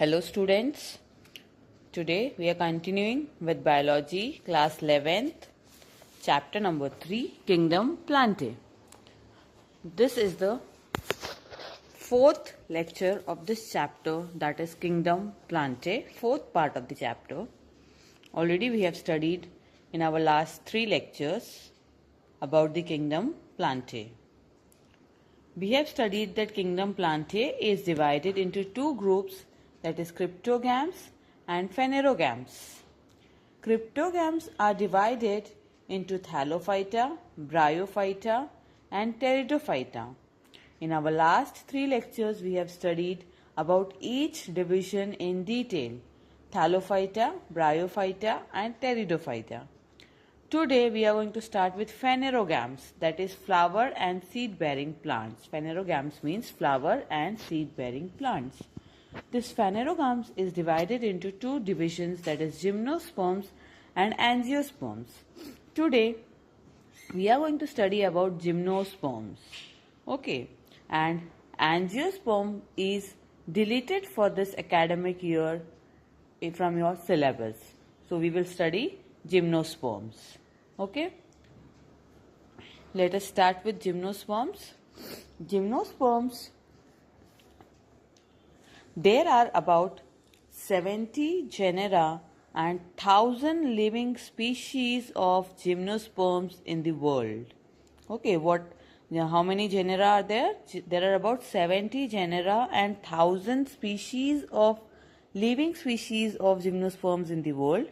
Hello students, today we are continuing with biology class 11th chapter number 3 Kingdom Plantae. This is the fourth lecture of this chapter, that is Kingdom Plantae, fourth part of the chapter. Already we have studied in our last 3 lectures about the Kingdom Plantae. We have studied that Kingdom Plantae is divided into two groups, that is cryptogams and phanerogams. Cryptogams are divided into thallophyta, bryophyta and pteridophyta. In our last 3 lectures we have studied about each division in detail, thallophyta, bryophyta and pteridophyta. Today we are going to start with phanerogams, that is flower and seed bearing plants. Phanerogams means flower and seed bearing plants. This phanerogams is divided into two divisions, that is gymnosperms and angiosperms. Today we are going to study about gymnosperms. Okay, and angiosperm is deleted for this academic year from your syllabus. So we will study gymnosperms. Okay, let us start with gymnosperms. Gymnosperms, there are about 70 genera and 1,000 living species of gymnosperms in the world. Okay, how many genera are there? There are about 70 genera and 1,000 species of living species of gymnosperms in the world.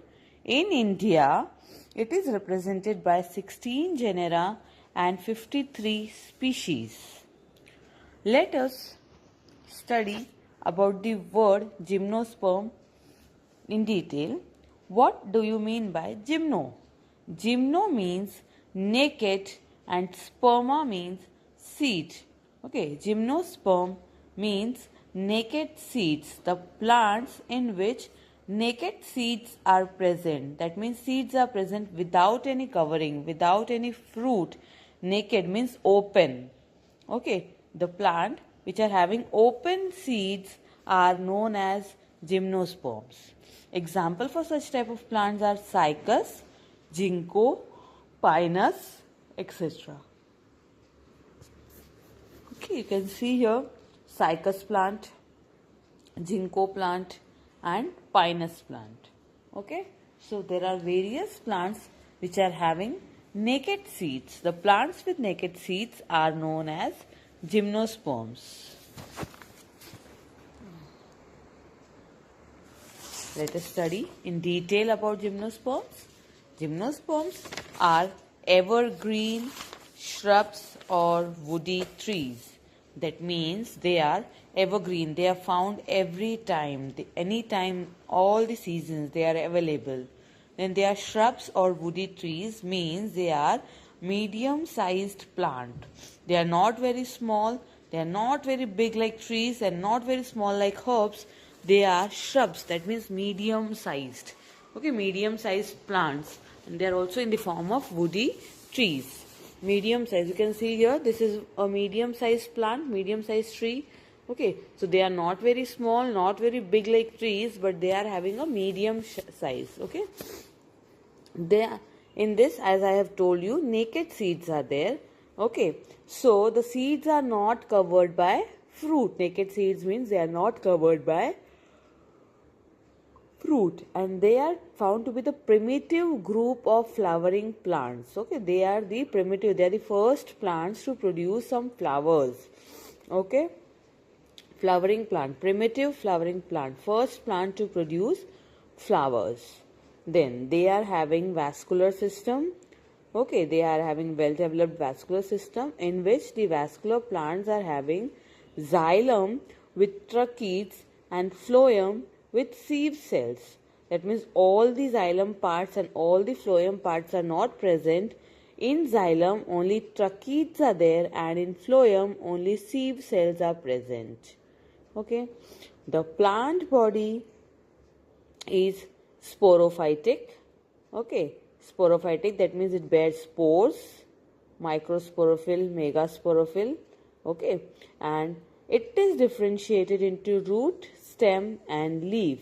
In India, it is represented by 16 genera and 53 species. Let us study about the word gymnosperm in detail. What do you mean by gymno? Gymno means naked and sperma means seed. Okay, gymnosperm means naked seeds, the plants in which naked seeds are present. That means seeds are present without any covering, without any fruit. Naked means open. Okay, the plant which are having open seeds are known as gymnosperms. Example for such type of plants are cycas, ginkgo, pinus, etc. Okay, you can see here cycas plant, ginkgo plant and pinus plant. Okay, so there are various plants which are having naked seeds. The plants with naked seeds are known as gymnosperms. Let us study in detail about gymnosperms. Gymnosperms are evergreen shrubs or woody trees. That means they are evergreen. They are found every time, anytime, all the seasons they are available. Then they are shrubs or woody trees, means they are medium-sized plant. They are not very small, they are not very big like trees and not very small like herbs. They are shrubs, that means medium-sized. Okay, medium-sized plants, and they are also in the form of woody trees. Medium size, you can see here, this is a medium-sized plant, medium-sized tree. Okay, so they are not very small, not very big like trees, but they are having a medium size. Okay, in this, as I have told you, naked seeds are there. Okay, so the seeds are not covered by fruit. Naked seeds means they are not covered by fruit, and they are found to be the primitive group of flowering plants. Okay, they are the primitive, they are the first plants to produce some flowers. Okay, flowering plant, primitive flowering plant, first plant to produce flowers. Then they are having vascular system. Okay, they are having well developed vascular system, in which the vascular plants are having xylem with tracheids and phloem with sieve cells. That means all the xylem parts and all the phloem parts are not present. In xylem only tracheids are there, and in phloem only sieve cells are present. Okay, the plant body is sporophytic. Okay, sporophytic, that means it bears spores, microsporophyll, megasporophyll. Okay, and it is differentiated into root, stem, and leaf.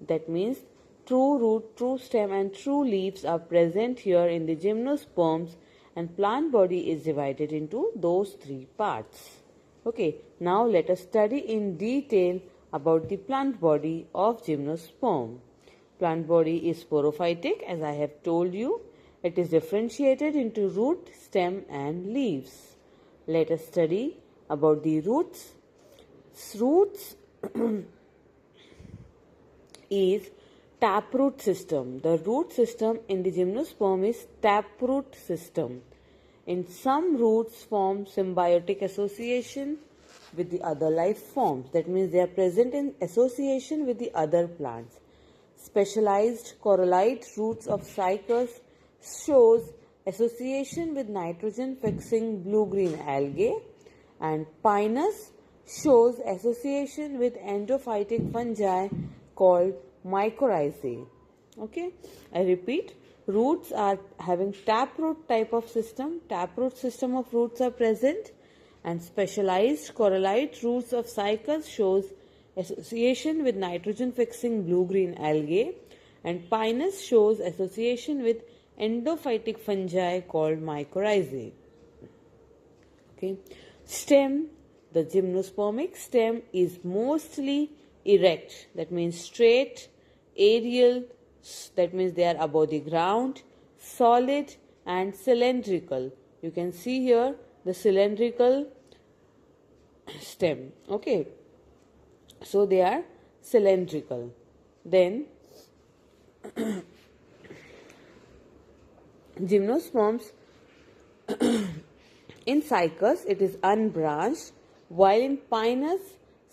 That means true root, true stem, and true leaves are present here in the gymnosperms, and plant body is divided into those three parts. Okay, now let us study in detail about the plant body of gymnosperm. Plant body is sporophytic, as I have told you. It is differentiated into root, stem, and leaves. Let us study about the roots. Roots is taproot system. The root system in the gymnosperm is taproot system. In some roots form symbiotic association with the other life forms. That means they are present in association with the other plants. Specialized corallite roots of cycas shows association with nitrogen fixing blue-green algae, and pinus shows association with endophytic fungi called mycorrhizae. Okay, I repeat, roots are having taproot type of system. Taproot system of roots are present, and specialized corallite roots of cycas shows association with nitrogen fixing blue-green algae, and pinus shows association with endophytic fungi called mycorrhizae. Okay, stem. The gymnospermic stem is mostly erect, that means straight, aerial, that means they are above the ground, solid, and cylindrical. You can see here the cylindrical stem. Okay, so they are cylindrical. Then gymnosperms in cycas it is unbranched, while in pinus,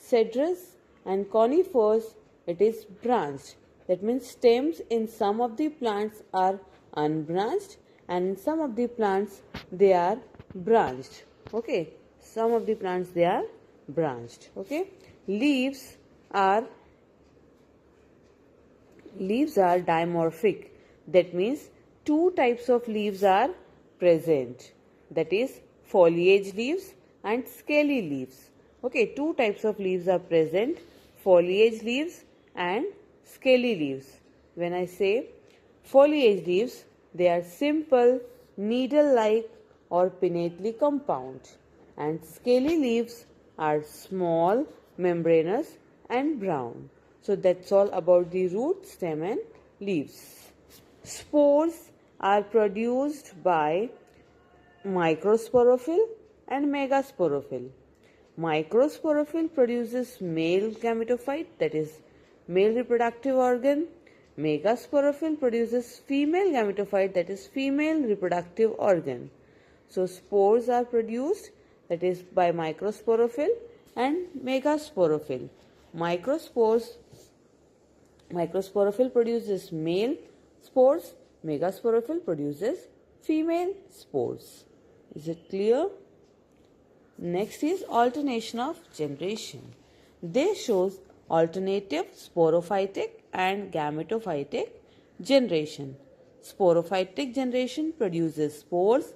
cedrus, and conifers it is branched. That means stems in some of the plants are unbranched, and in some of the plants they are branched. Okay, some of the plants they are branched. Okay, leaves are dimorphic. That means two types of leaves are present. That is foliage leaves and scaly leaves. Okay, two types of leaves are present, foliage leaves and scaly leaves. When I say foliage leaves, they are simple, needle-like or pinnately compound, and scaly leaves are small, membranous and brown. So that's all about the root, stem and leaves. Spores are produced by microsporophyll and megasporophyll. Microsporophyll produces male gametophyte, that is male reproductive organ. Megasporophyll produces female gametophyte, that is female reproductive organ. So spores are produced, that is by microsporophyll and megasporophyll. Microsporophyll produces male spores, megasporophyll produces female spores. Is it clear? Next is alternation of generation. This shows alternative sporophytic and gametophytic generation. Sporophytic generation produces spores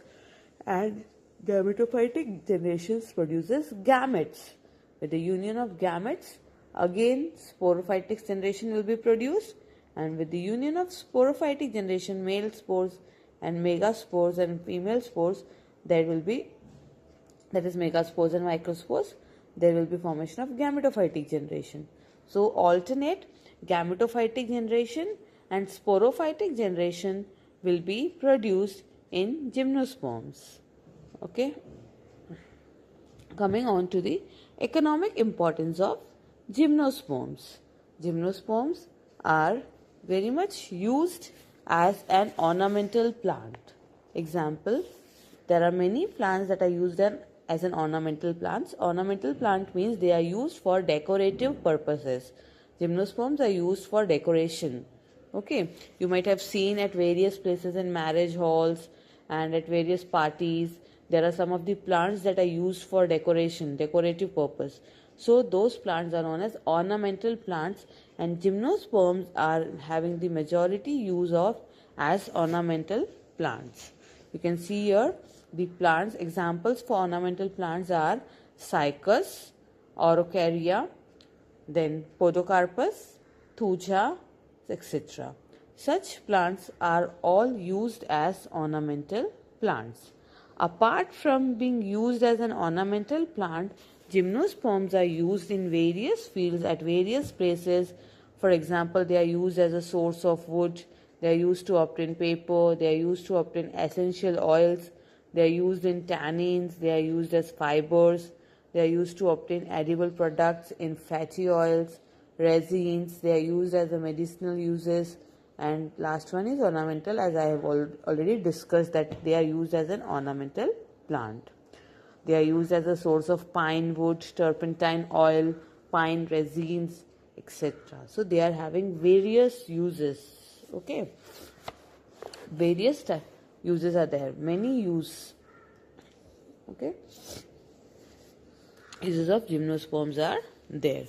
and gametophytic generation produces gametes. With the union of gametes, again sporophytic generation will be produced, and with the union of sporophytic generation, male spores and megaspores and female spores, there will be, that is megaspores and microspores, there will be formation of gametophytic generation. So alternate gametophytic generation and sporophytic generation will be produced in gymnosperms. Okay. Coming on to the economic importance of gymnosperms. Gymnosperms are very much used as an ornamental plant. Example, there are many plants that are used as an ornamental plants. Ornamental plant means they are used for decorative purposes. Gymnosperms are used for decoration. Okay, you might have seen at various places in marriage halls and at various parties, there are some of the plants that are used for decoration, decorative purpose. So those plants are known as ornamental plants, and gymnosperms are having the majority use of as ornamental plants. You can see here the plants. Examples for ornamental plants are cycas, orocaria, then Podocarpus, Thuja, etc. Such plants are all used as ornamental plants. Apart from being used as an ornamental plant, gymnosperms are used in various fields at various places. For example, they are used as a source of wood, they are used to obtain paper, they are used to obtain essential oils, they are used in tannins, they are used as fibers, they are used to obtain edible products in fatty oils, resins, they are used as a medicinal uses, and last one is ornamental, as I have already discussed that they are used as an ornamental plant. They are used as a source of pine wood, turpentine oil, pine resins, etc. So they are having various uses. Okay, various uses are there. Many uses. Okay, uses of gymnosperms are there.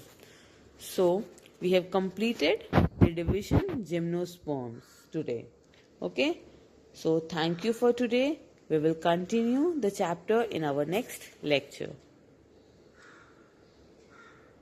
So we have completed the division gymnosperms today. Okay, so thank you for today. We will continue the chapter in our next lecture.